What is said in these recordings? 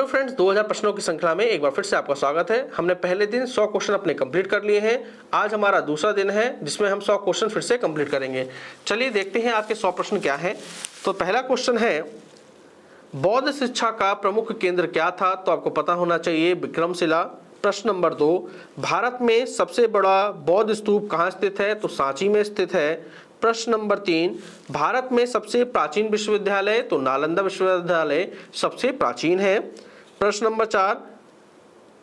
Hello friends, 2000 प्रश्नों की श्रृंखला में एक बार फिर से आपका स्वागत है। हमने पहले दिन 100 क्वेश्चन अपने कंप्लीट कर लिए हैं। आज हमारा दूसरा दिन है जिसमें हम 100 क्वेश्चन फिर से कंप्लीट करेंगे। चलिए देखते हैं आज के 100 प्रश्न क्या हैं। तो पहला क्वेश्चन है, बौद्ध शिक्षा का प्रमुख केंद्र क्या था? तो आपको पता होना चाहिए विक्रमशिला। प्रश्न नंबर 2, भारत में सबसे बड़ा बौद्ध स्तूप कहाँ स्थित है? तो सांची में स्थित है। प्रश्न नंबर 3, भारत में सबसे प्राचीन विश्वविद्यालय? तो नालंदा विश्वविद्यालय सबसे प्राचीन है। प्रश्न नंबर 4,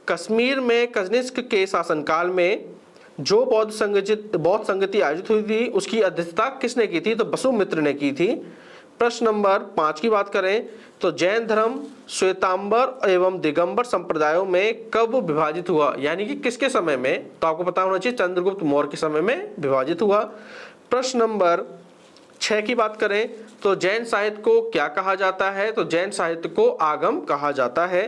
कश्मीर में कनिष्क के शासनकाल में जो बौद्ध संगति आयोजित हुई थी उसकी अध्यक्षता किसने की थी? तो वसुमित्र ने की थी। प्रश्न नंबर 5 की बात करें तो जैन धर्म श्वेतांबर एवं दिगंबर संप्रदायों में कब विभाजित हुआ? यानी कि किसके समय में? तो आपको पता होना चाहिए चंद्रगुप्त मौर्य के समय में विभाजित हुआ। प्रश्न नंबर 6 की बात करें तो जैन साहित्य को क्या कहा जाता है? तो जैन साहित्य को आगम कहा जाता है।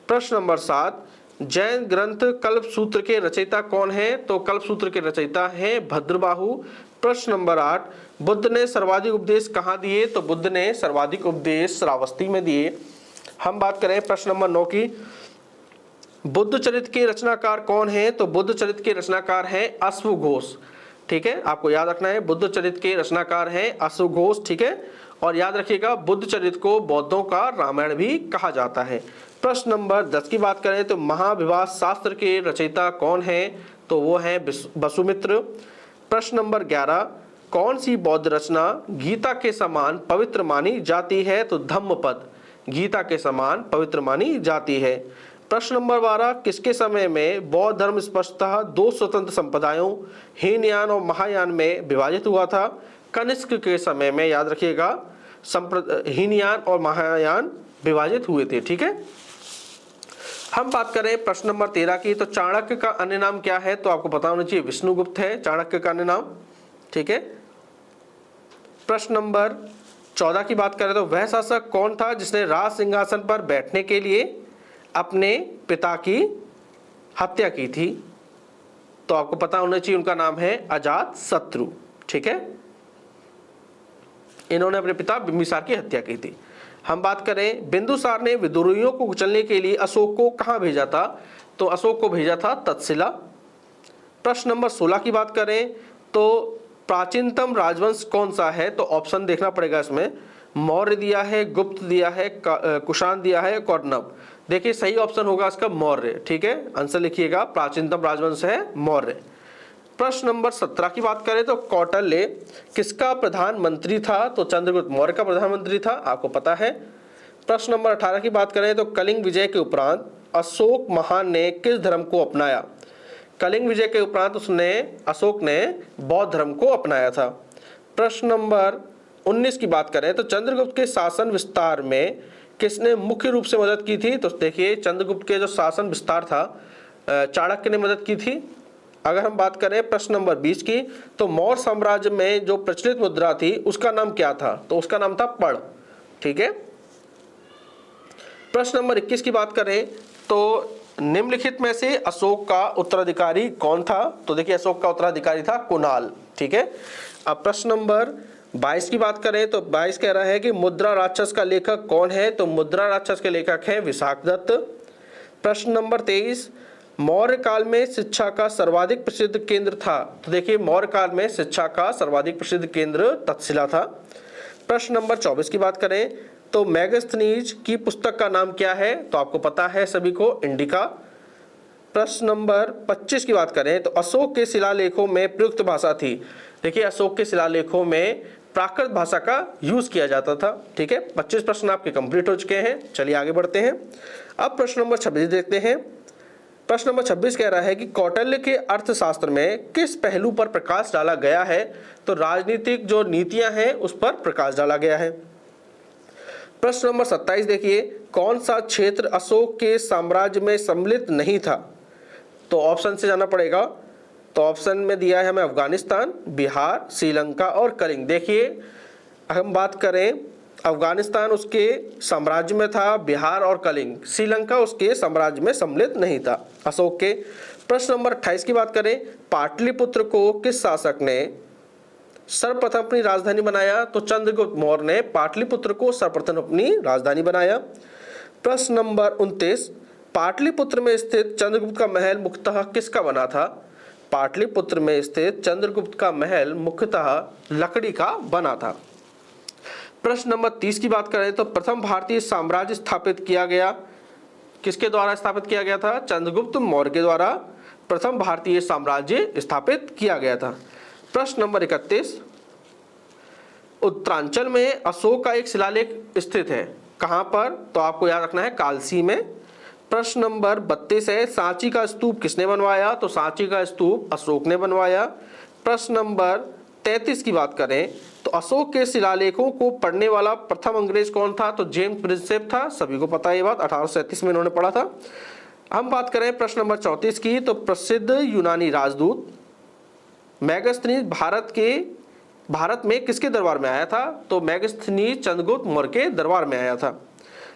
प्रश्न नंबर 7, जैन ग्रंथ कल्पसूत्र के रचयिता कौन है? तो कल्पसूत्र के रचयिता हैं भद्रबाहु। प्रश्न नंबर 8, बुद्ध ने सर्वाधिक उपदेश कहाँ दिए? तो बुद्ध ने सर्वाधिक उपदेश श्रावस्ती में दिए। हम बात करें प्रश्न नंबर 9 की, बुद्ध चरित्र के रचनाकार कौन है? तो बुद्ध चरित्र के रचनाकार हैं अश्वघोष। ठीक है, आपको याद रखना है बुद्ध चरित्र के रचनाकार हैं अश्वघोष। ठीक है, और याद रखिएगा बुद्ध चरित्र को बौद्धों का रामायण भी कहा जाता है। प्रश्न नंबर 10 की बात करें तो महाविभाष शास्त्र के रचयिता कौन है? तो वो है वसुमित्र। प्रश्न नंबर 11, कौन सी बौद्ध रचना गीता के समान पवित्र मानी जाती है? तो धम्मपद गीता के समान पवित्र मानी जाती है। प्रश्न नंबर 12, किसके समय में बौद्ध धर्म स्पष्टतः दो स्वतंत्र संप्रदायों हीनयान और महायान में विभाजित हुआ था? कनिष्क के समय में, याद रखिएगा, हीनयान और महायान विभाजित हुए थे। ठीक है, हम बात करें प्रश्न नंबर 13 की तो चाणक्य का अन्य नाम क्या है? तो आपको पता होना चाहिए विष्णुगुप्त है चाणक्य का अन्य नाम। ठीक है, प्रश्न नंबर 14 की बात करें तो वह शासक कौन था जिसने राज सिंहासन पर बैठने के लिए अपने पिता की हत्या की थी? तो आपको पता होना चाहिए उनका नाम है अजातशत्रु। ठीक है, इन्होंने अपने पिता बिंबिसार की हत्या की थी। हम बात करें बिंदुसार ने विद्रोहियों को कुचलने के लिए अशोक को कहां भेजा था? तो अशोक को भेजा था तक्षशिला। प्रश्न नंबर 16 की बात करें तो प्राचीनतम राजवंश कौन सा है? तो ऑप्शन देखना पड़ेगा इसमें, मौर्य दिया है, गुप्त दिया है, कुषाण दिया है, कौरनव। देखिए सही ऑप्शन होगा इसका मौर्य। ठीक है, आंसर लिखिएगा, प्राचीनतम राजवंश है मौर्य। प्रश्न नंबर 17 की बात करें तो कौटिल्य किसका प्रधानमंत्री था? तो चंद्रगुप्त मौर्य का प्रधानमंत्री था, आपको पता है। प्रश्न नंबर 18 की बात करें तो कलिंग विजय के उपरांत अशोक महान ने किस धर्म को अपनाया? कलिंग विजय के उपरांत अशोक ने बौद्ध धर्म को अपनाया था। प्रश्न नंबर 19 की बात करें तो चंद्रगुप्त के शासन विस्तार में किसने मुख्य रूप से मदद की थी? तो देखिए चंद्रगुप्त के जो शासन विस्तार था चाणक्य ने मदद की थी। अगर हम बात करें प्रश्न नंबर 20 की तो मौर्य साम्राज्य में जो प्रचलित मुद्रा थी उसका नाम क्या था? तो उसका नाम था पड़। ठीक है, प्रश्न नंबर 21 की बात करें तो निम्नलिखित में से अशोक का उत्तराधिकारी कौन था? तो देखिए अशोक का उत्तराधिकारी था कुणाल। ठीक है, अब प्रश्न नंबर 22 की बात करें तो 22 कह रहा है कि मुद्रा राक्षस का लेखक कौन है? तो मुद्रा राक्षस के लेखक हैं विशाखदत्त। प्रश्न नंबर 23, मौर्य काल में शिक्षा का सर्वाधिक प्रसिद्ध केंद्र था? तो देखिए मौर्य काल में शिक्षा का सर्वाधिक प्रसिद्ध केंद्र तक्षशिला था। प्रश्न नंबर 24 की बात करें तो मेगास्थनीज की पुस्तक का नाम क्या है? तो आपको पता है सभी को, इंडिका। प्रश्न नंबर 25 की बात करें तो अशोक के शिलालेखों में प्रयुक्त भाषा थी? देखिए अशोक के शिलालेखों में प्राकृत भाषा का यूज किया जाता था। ठीक है, 25 प्रश्न आपके कंप्लीट हो चुके हैं। चलिए आगे बढ़ते हैं। अब प्रश्न नंबर 26 देखते हैं। प्रश्न नंबर 26 कह रहा है कि कौटिल्य के अर्थशास्त्र में किस पहलू पर प्रकाश डाला गया है? तो राजनीतिक जो नीतियां हैं उस पर प्रकाश डाला गया है। प्रश्न नंबर 27 देखिए, कौन सा क्षेत्र अशोक के साम्राज्य में सम्मिलित नहीं था? तो ऑप्शन से जाना पड़ेगा। तो ऑप्शन में दिया है हमें अफगानिस्तान, बिहार, श्रीलंका और कलिंग। देखिए हम बात करें अफगानिस्तान उसके साम्राज्य में था, बिहार और कलिंग, श्रीलंका उसके साम्राज्य में सम्मिलित नहीं था अशोक के। प्रश्न नंबर 28 की बात करें, पाटलिपुत्र को किस शासक ने सर्वप्रथम अपनी राजधानी बनाया? तो चंद्रगुप्त मौर्य ने पाटलिपुत्र को सर्वप्रथम अपनी राजधानी बनाया। प्रश्न नंबर 29, पाटलिपुत्र में स्थित चंद्रगुप्त का महल मुख्यतः किसका बना था? पाटलिपुत्र में स्थित चंद्रगुप्त का महल मुख्यतः लकड़ी का बना था। प्रश्न नंबर 30 की बात करें तो प्रथम भारतीय साम्राज्य स्थापित किया गया, किसके द्वारा स्थापित किया गया था? चंद्रगुप्त मौर्य के द्वारा प्रथम भारतीय साम्राज्य स्थापित किया गया था। प्रश्न नंबर 31, उत्तरांचल में अशोक का एक शिलालेख स्थित है, कहां पर? तो आपको याद रखना है कालसी में। प्रश्न नंबर 32 है, सांची का स्तूप किसने बनवाया? तो सांची का स्तूप अशोक ने बनवाया। प्रश्न नंबर 33 की बात करें तो अशोक के शिलालेखों को पढ़ने वाला प्रथम अंग्रेज कौन था? तो जेम्स प्रिंसेप था, सभी को पता है ये बात, 1837 में इन्होंने पढ़ा था। हम बात करें प्रश्न नंबर 34 की तो प्रसिद्ध यूनानी राजदूत मेगास्थनीज भारत में किसके दरबार में आया था? तो मेगास्थनीज चंद्रगुप्त मौर्य के दरबार में आया था।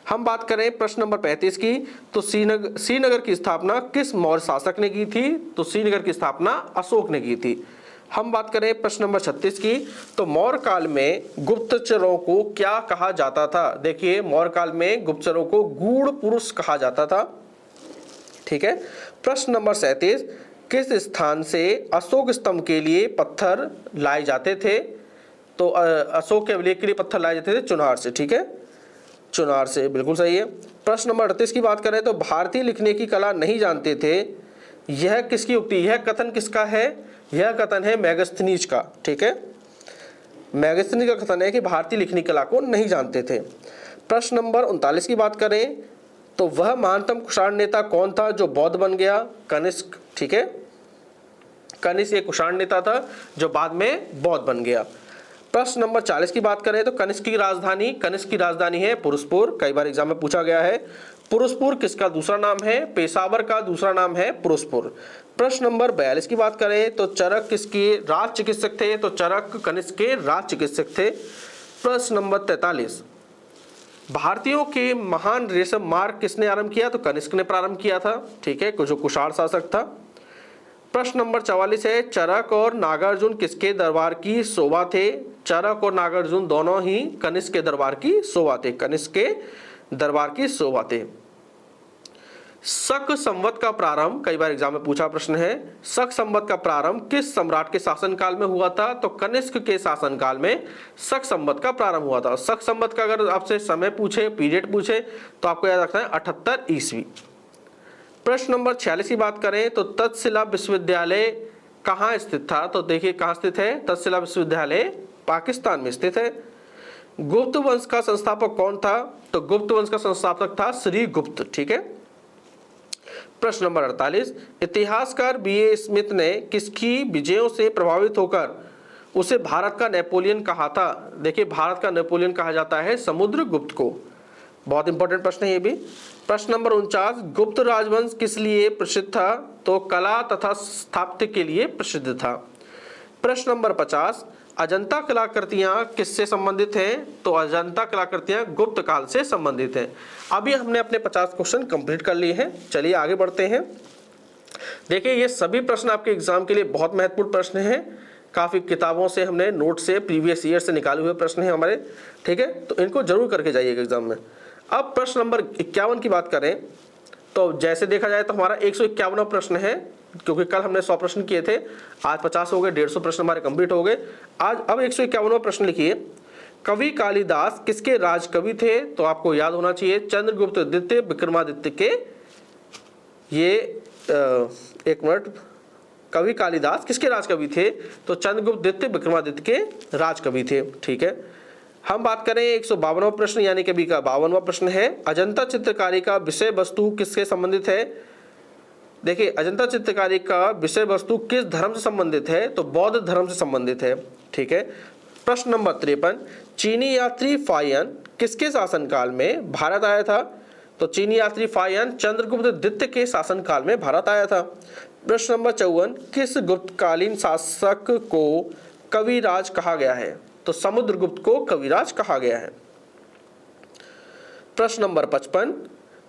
हम बात करें प्रश्न नंबर 35 की तो श्रीनगर की स्थापना किस मौर्य शासक ने की थी? तो श्रीनगर की स्थापना अशोक ने की थी। हम बात करें प्रश्न नंबर 36 की तो मौर्य काल में गुप्तचरों को क्या कहा जाता था? देखिए मौर्य काल में गुप्तचरों को गूढ़ पुरुष कहा जाता था। ठीक है। प्रश्न नंबर 37, किस स्थान से अशोक स्तंभ के लिए पत्थर लाए जाते थे? तो अशोक के अभिलेख के लिए पत्थर लाए जाते थे चुनार से। ठीक है, चुनार से, बिल्कुल सही है। प्रश्न नंबर 38 की बात करें तो भारतीय लिखने की कला नहीं जानते थे, यह किसकी उक्ति? यह कथन किसका है? यह कथन है मेगास्थनीज का। ठीक है, मेगास्थनीज का कथन है कि भारतीय लिखने की कला को नहीं जानते थे। प्रश्न नंबर 39 की बात करें तो वह महानतम कुषाण नेता कौन था जो बौद्ध बन गया? कनिष्क। ठीक है, कनिष्क एक कुषाण नेता था जो बाद में बौद्ध बन गया। प्रश्न नंबर 40 की बात करें तो कनिष्क की राजधानी है पुरुषपुर, कई बार एग्जाम में पूछा गया है। पुरुषपुर किसका दूसरा नाम है? पेशावर का दूसरा नाम है पुरुषपुर। प्रश्न नंबर 42 की बात करें तो चरक किसके राज चिकित्सक थे? तो चरक कनिष्क के राज चिकित्सक थे। प्रश्न नंबर 43, भारतीयों के महान रेशम मार्ग किसने आरंभ किया? तो कनिष्क ने प्रारंभ किया था। ठीक है, जो कुषाण शासक था। प्रश्न नंबर 44 है, चरक और नागार्जुन किसके दरबार की शोभा थे? चरक और नागार्जुन दोनों ही कनिष्क के दरबार की शोभा थे, कनिष्क के दरबार की शोभा थे। शक संवत का प्रारंभ, कई बार एग्जाम में पूछा प्रश्न है, शक संवत का प्रारंभ किस सम्राट के शासनकाल में हुआ था? तो कनिष्क के शासनकाल में शक संवत का प्रारंभ हुआ था। शक संवत का अगर आपसे समय पूछे, पीरियड पूछे तो आपको याद रखना है 78 ईस्वी। प्रश्न नंबर 46 की बात करें तो तक्षशिला विश्वविद्यालय कहाँ स्थित था? तो देखिए कहाँ स्थित है, तक्षशिला विश्वविद्यालय पाकिस्तान में स्थित है। गुप्त वंश का संस्थापक कौन था? तो गुप्त वंश का संस्थापक था श्री गुप्त। ठीक है। प्रश्न नंबर 48, इतिहासकार बीए स्मिथ ने किसकी विजयों से प्रभावित होकर उसे भारत का नेपोलियन कहा था? देखिए भारत का नेपोलियन कहा जाता है समुद्रगुप्त को। बहुत इंपॉर्टेंट प्रश्न है ये भी। प्रश्न नंबर 49, गुप्त राजवंश किस लिए प्रसिद्ध था? तो कला तथा स्थापत्य के लिए प्रसिद्ध था। प्रश्न नंबर 50, अजंता कलाकृतियां किससे संबंधित हैं? तो अजंता कलाकृतियां गुप्त काल से संबंधित हैं। अभी हमने अपने 50 क्वेश्चन कंप्लीट कर लिए हैं। चलिए आगे बढ़ते हैं। देखिए ये सभी प्रश्न आपके एग्जाम के लिए बहुत महत्वपूर्ण प्रश्न हैं। काफ़ी किताबों से हमने नोट से प्रीवियस ईयर से निकाले हुए प्रश्न हैं हमारे। ठीक है, तो इनको जरूर करके जाइएगा एग्जाम में। अब प्रश्न नंबर 51 की बात करें तो जैसे देखा जाए तो हमारा 151वां प्रश्न है, क्योंकि कल हमने 100 प्रश्न किए थे, आज 50 हो गए, 150 प्रश्न हमारे कंप्लीट हो गए। आज अब 151वां प्रश्न लिखिए, कवि कालिदास किसके राजकवि थे? तो आपको याद होना चाहिए चंद्रगुप्त द्वितीय विक्रमादित्य के। ये एक मिनट, कवि कालिदास किसके राजकवि थे? तो चंद्रगुप्त द्वितीय विक्रमादित्य के राजकवि थे। ठीक है। हम बात करें 152वां प्रश्न यानी कि अभी का 52वां प्रश्न है, अजंता चित्रकारी का विषय वस्तु किससे संबंधित है? देखिए अजंता चित्रकारी का विषय वस्तु किस धर्म से संबंधित है? तो बौद्ध धर्म से संबंधित है। ठीक है। प्रश्न नंबर 53, चीनी यात्री फाहियान किसके शासनकाल में भारत आया था? तो चीनी यात्री फाहियान चंद्रगुप्त द्वितीय के शासनकाल में भारत आया था। प्रश्न नंबर 54, किस गुप्तकालीन शासक को कविराज कहा गया है? तो समुद्रगुप्त को कविराज कहा गया है। प्रश्न नंबर 55,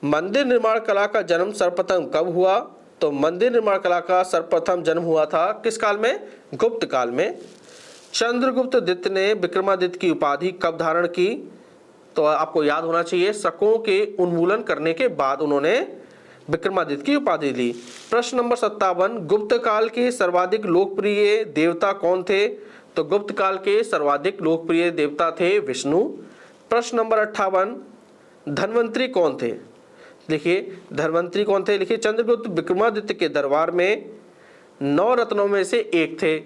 मंदिर निर्माण कला का जन्म सर्वप्रथम कब हुआ? तो मंदिर निर्माण कला का सर्वप्रथम जन्म हुआ था किस काल में? गुप्त काल में। चंद्रगुप्त द्वितीय ने विक्रमादित्य की उपाधि कब धारण की? तो आपको याद होना चाहिए शकों के उन्मूलन करने के बाद उन्होंने विक्रमादित्य की उपाधि ली। प्रश्न नंबर 57, गुप्त काल के सर्वाधिक लोकप्रिय देवता कौन थे? तो गुप्त काल के सर्वाधिक लोकप्रिय देवता थे विष्णु। प्रश्न नंबर 58, धन्वंतरी कौन थे? देखिए धन्वंतरी कौन थे, लिखिए चंद्रगुप्त विक्रमादित्य के दरबार में 9 रत्नों में से एक थे,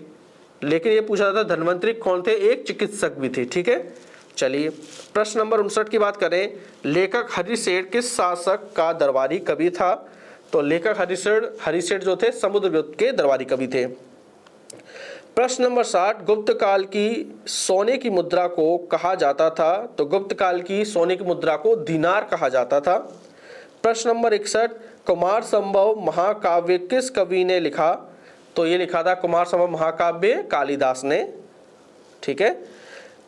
लेकिन ये पूछा था धन्वंतरी कौन थे, एक चिकित्सक भी थे। ठीक है, चलिए प्रश्न नंबर 59 की बात करें, लेखक हरिसेठ किस शासक का दरबारी कवि था? तो लेखक हरिसेठ जो थे समुद्रगुप्त के दरबारी कवि थे। प्रश्न नंबर 60, गुप्त काल की सोने की मुद्रा को कहा जाता था? तो गुप्त काल की सोने की मुद्रा को दीनार कहा जाता था। प्रश्न नंबर 61, कुमार संभव महाकाव्य किस कवि ने लिखा? तो ये लिखा था कुमार संभव महाकाव्य कालिदास ने। ठीक है,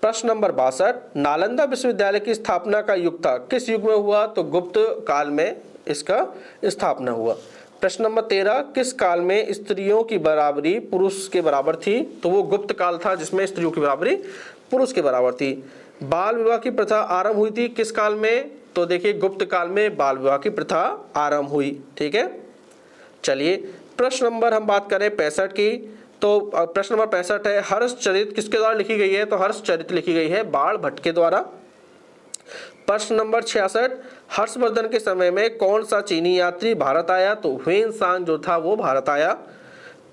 प्रश्न नंबर 62, नालंदा विश्वविद्यालय की स्थापना का युग था किस युग में हुआ? तो गुप्त काल में इसका स्थापना हुआ। प्रश्न नंबर 13, किस काल में स्त्रियों की बराबरी पुरुष के बराबर थी? तो वो गुप्त काल था जिसमें स्त्रियों की बराबरी पुरुष के बराबर थी। बाल विवाह की प्रथा आरंभ हुई थी किस काल में? तो देखिए गुप्त काल में बाल विवाह की प्रथा आरंभ हुई। ठीक है, चलिए प्रश्न नंबर हम बात करें 65 की, तो प्रश्न नंबर 65 है, हर्षचरित किसके द्वारा लिखी गई है? तो हर्षचरित लिखी गई है बाण भट्ट के द्वारा। प्रश्न नंबर 66, हर्षवर्धन के समय में कौन सा चीनी यात्री भारत आया? तो ह्वेन सांग जो था वो भारत आया।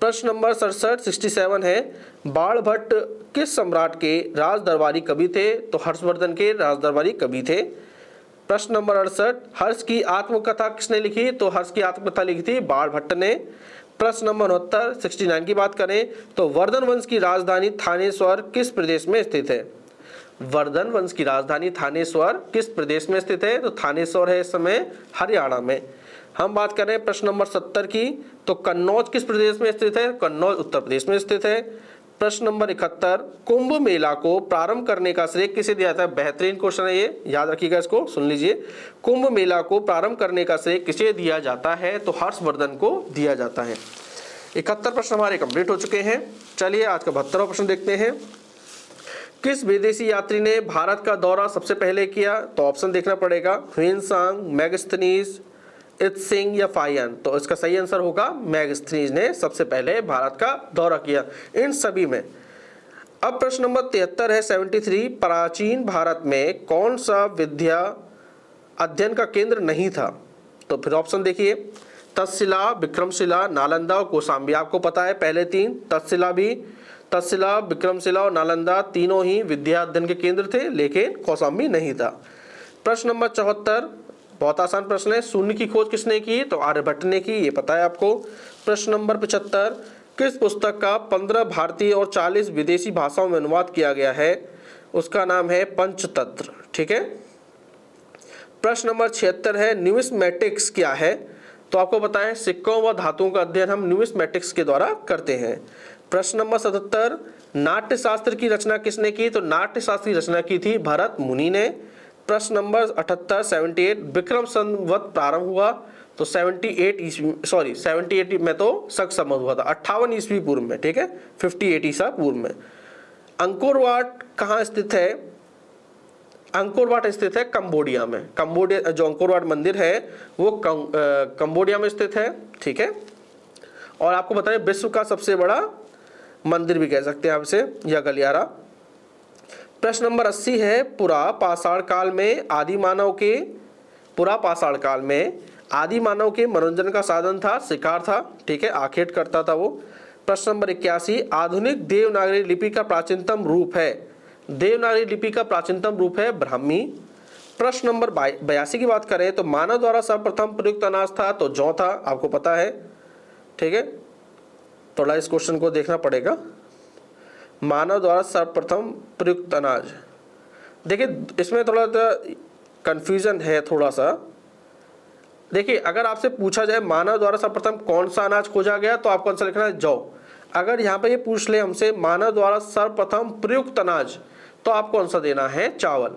प्रश्न नंबर 67 है, बाण भट्ट किस सम्राट के राज दरबारी कवि थे? तो हर्षवर्धन के राज दरबारी कवि थे। प्रश्न नंबर 68, हर्ष की आत्मकथा किसने लिखी? तो हर्ष की आत्मकथा लिखी थी बाण भट्ट ने। प्रश्न नंबर 69 की बात करें तो वर्धन वंश की राजधानी थानेश्वर किस प्रदेश में स्थित है? वर्धन वंश की राजधानी थानेश्वर किस प्रदेश में स्थित है? तो थानेश्वर है इस समय हरियाणा में। हम बात करें प्रश्न नंबर 70 की, तो कन्नौज किस प्रदेश में स्थित है? कन्नौज उत्तर प्रदेश में स्थित है। प्रश्न नंबर 71, कुंभ मेला को प्रारंभ करने का श्रेय किसे दिया जाता है? बेहतरीन क्वेश्चन है ये, याद रखिएगा इसको, सुन लीजिए। कुंभ मेला को प्रारंभ करने का श्रेय किसे दिया जाता है? तो हर्षवर्धन को दिया जाता है। 71 प्रश्न हमारे कंप्लीट हो चुके हैं। चलिए आज का 72वां प्रश्न देखते हैं। किस विदेशी यात्री ने भारत का दौरा सबसे पहले किया? तो ऑप्शन देखना पड़ेगा, ह्वेनसांग, मैगस्थनीज, इत्सिंग या फाहियान। तो इसका सही आंसर होगा मैगस्थनीज ने सबसे पहले भारत का दौरा किया इन सभी में। अब प्रश्न नंबर 73 है 73, प्राचीन भारत में कौन सा विद्या अध्ययन का केंद्र नहीं था? तो फिर ऑप्शन देखिए, तक्षशिला, विक्रमशिला, नालंदा और कौशाम्बी। आपको पता है पहले तीन, तक्षशिला, विक्रमशिला और नालंदा तीनों ही विद्या अध्ययन के केंद्र थे, लेकिन कौशाम्बी नहीं था। प्रश्न नंबर 74, बहुत आसान प्रश्न है, शून्य की खोज किसने की? तो आर्यभट्ट ने की, ये पता है आपको। प्रश्न नंबर 75, किस पुस्तक का 15 भारतीय और 40 विदेशी भाषाओं में अनुवाद किया गया है? उसका नाम है पंचतंत्र। ठीक है। प्रश्न नंबर 76 है, न्यूमिस्मेटिक्स क्या है? तो आपको पता है सिक्कों व धातुओं का अध्ययन हम न्यूमिस्मेटिक्स के द्वारा करते हैं। प्रश्न नंबर 77, नाट्यशास्त्र की रचना किसने की? तो नाट्यशास्त्र की रचना की थी भरत मुनि ने। प्रश्न नंबर 78 विक्रम संवत प्रारंभ हुआ तो 78 में तो शक संवत हुआ था, 58 ईस्वी पूर्व में। ठीक है, 58 ईसा पूर्व में। अंकोर वाट कहाँ स्थित है? अंकोर वाट स्थित है कंबोडिया में। कंबोडिया जो अंकोर वाट मंदिर है वो कंबोडिया में स्थित है। ठीक है, और आपको बताएं विश्व का सबसे बड़ा मंदिर भी कह सकते हैं आप इसे, या गलियारा। प्रश्न नंबर 80 है, पुरा पाषाण काल में आदि मानव के मनोरंजन का साधन था शिकार था। ठीक है, आखेट करता था वो। प्रश्न नंबर 81, आधुनिक देवनागरी लिपि का प्राचीनतम रूप है? देवनागरी लिपि का प्राचीनतम रूप है ब्राह्मी। प्रश्न नंबर 82 की बात करें तो मानव द्वारा सर्वप्रथम प्रयुक्त अनाज था? तो जौ था, आपको पता है। ठीक है, थोड़ा इस क्वेश्चन को देखना पड़ेगा। मानव द्वारा सर्वप्रथम प्रयुक्त अनाज, देखिए इसमें थोड़ा कंफ्यूजन है थोड़ा सा। देखिए अगर आपसे पूछा जाए मानव द्वारा सर्वप्रथम कौन सा अनाज खोजा गया तो आपको आंसर लिखना है जौ। अगर यहाँ पे ये पूछ ले हमसे मानव द्वारा सर्वप्रथम प्रयुक्त अनाज तो आपको आंसर देना है चावल।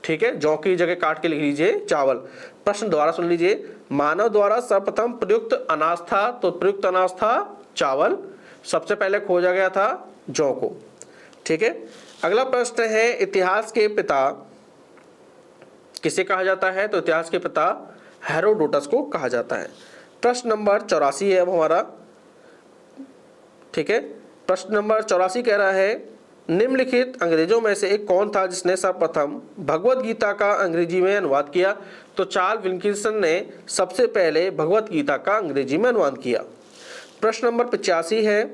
ठीक है, जौ की जगह काट के लिख लीजिए चावल। प्रश्न दोबारा सुन लीजिए, मानव द्वारा सर्वप्रथम प्रयुक्त अनाज था तो प्रयुक्त अनाज था चावल, सबसे पहले खोजा गया था जौ को। ठीक है, अगला प्रश्न है, इतिहास के पिता किसे कहा जाता है? तो इतिहास के पिता हेरोडोटस को कहा जाता है। प्रश्न नंबर 84 है अब हमारा, ठीक है। प्रश्न नंबर 84 कह रहा है, निम्नलिखित अंग्रेजों में से एक कौन था जिसने सर्वप्रथम भगवत गीता का अंग्रेजी में अनुवाद किया? तो चार्ल्स विल्किंसन ने सबसे पहले भगवत गीता का अंग्रेजी में अनुवाद किया। प्रश्न नंबर 85 है,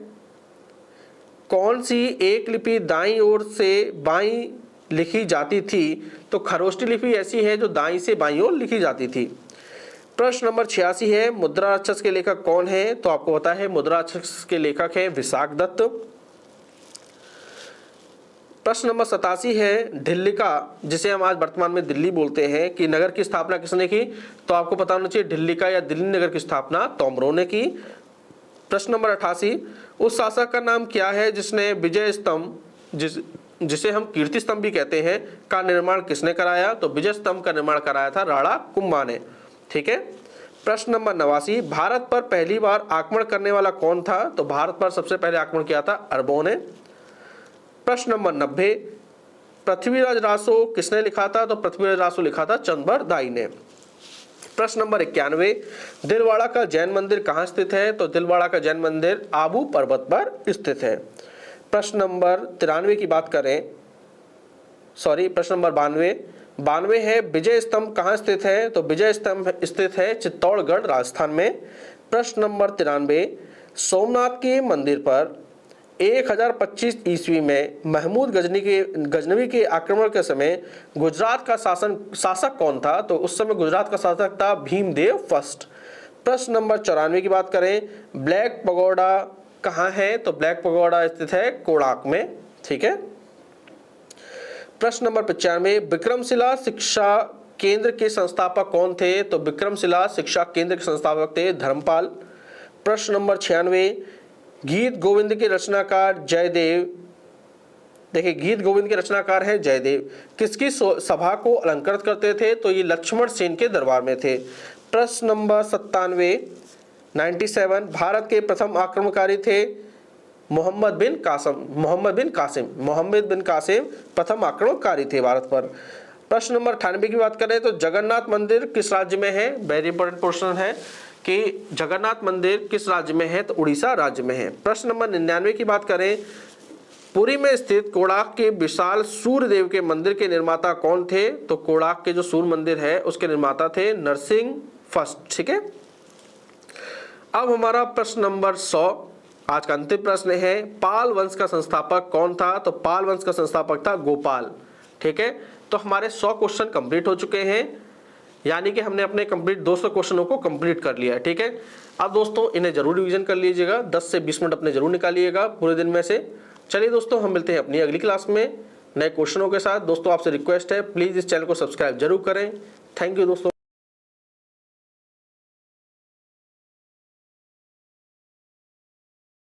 कौन सी एक लिपि दाईं ओर से बाईं लिखी जाती थी? तो खरोष्टी लिपि ऐसी है जो दाईं से बाईं ओर लिखी जाती थी। प्रश्न नंबर 86 है, मुद्रा राक्षस के लेखक कौन है? तो आपको पता है मुद्रा राक्षस के लेखक है विशाख दत्त। प्रश्न नंबर 87 है, ढिल्लिका जिसे हम आज वर्तमान में दिल्ली बोलते हैं कि नगर की स्थापना किसने की? तो आपको पता होना चाहिए ढिल्लिका या दिल्ली नगर की स्थापना तोमरों ने की। प्रश्न नंबर 88, उस शासक का नाम क्या है जिसने विजय स्तंभ जिसे हम कीर्ति स्तंभ भी कहते हैं का निर्माण किसने कराया? तो विजय स्तंभ का निर्माण कराया था राणा कुंभा ने, ठीक है। प्रश्न नंबर 89, भारत पर पहली बार आक्रमण करने वाला कौन था? तो भारत पर सबसे पहले आक्रमण किया था अरबों ने। प्रश्न नंबर 90, पृथ्वीराज रासो किसने लिखा था? तो पृथ्वीराज रासो लिखा था चंद्रबर दाई ने। प्रश्न नंबर 91, दिलवाड़ा का जैन मंदिर कहाँ स्थित है? तो दिलवाड़ा का जैन मंदिर आबू पर्वत पर स्थित है। प्रश्न नंबर 93 की बात करें, प्रश्न नंबर 92 है, विजय स्तंभ कहाँ स्थित है? तो विजय स्तंभ स्थित है चित्तौड़गढ़ राजस्थान में। प्रश्न नंबर 93, सोमनाथ के मंदिर पर 1025 ईस्वी में महमूद गजनवी के आक्रमण के समय गुजरात का शासक कौन था? तो उस समय गुजरात का शासक था भीमदेव फर्स्ट। प्रश्न नंबर 94 की बात करें, ब्लैक पगोडा कहाँ है? तो ब्लैक पगोडा स्थित है कोणार्क में, ठीक है। प्रश्न नंबर 95, विक्रमशिला शिक्षा केंद्र के संस्थापक कौन थे? तो विक्रमशिला शिक्षा केंद्र के संस्थापक थे धर्मपाल। प्रश्न नंबर 96, गीत गोविंद के रचनाकार जयदेव, देखिए गीत गोविंद के रचनाकार है जयदेव, किसकी सभा को अलंकृत करते थे? तो ये लक्ष्मण सेन के दरबार में थे। प्रश्न नंबर 97 भारत के प्रथम आक्रमणकारी थे मोहम्मद बिन कासिम प्रथम आक्रमणकारी थे भारत पर। प्रश्न नंबर 98 की बात करें तो जगन्नाथ मंदिर किस राज्य में है? वेरी इंपॉर्टेंट क्वेश्चन है कि जगन्नाथ मंदिर किस राज्य में है? तो उड़ीसा राज्य में है। प्रश्न नंबर 99 की बात करें, पुरी में स्थित कोणार्क के विशाल सूर्य देव के मंदिर के निर्माता कौन थे? तो कोणार्क के जो सूर्य मंदिर है उसके निर्माता थे नरसिंह फर्स्ट, ठीक है। अब हमारा प्रश्न नंबर 100 आज का अंतिम प्रश्न है, पाल वंश का संस्थापक कौन था? तो पाल वंश का संस्थापक था गोपाल, ठीक है। तो हमारे 100 क्वेश्चन कंप्लीट हो चुके हैं, यानी कि हमने अपने कंप्लीट 200 क्वेश्चनों को कंप्लीट कर लिया है, ठीक है। अब दोस्तों इन्हें जरूर रिवीजन कर लीजिएगा, 10 से 20 मिनट अपने जरूर निकालिएगा पूरे दिन में से। चलिए दोस्तों, हम मिलते हैं अपनी अगली क्लास में नए क्वेश्चनों के साथ। दोस्तों आपसे रिक्वेस्ट है, प्लीज़ इस चैनल को सब्सक्राइब जरूर करें। थैंक यू दोस्तों।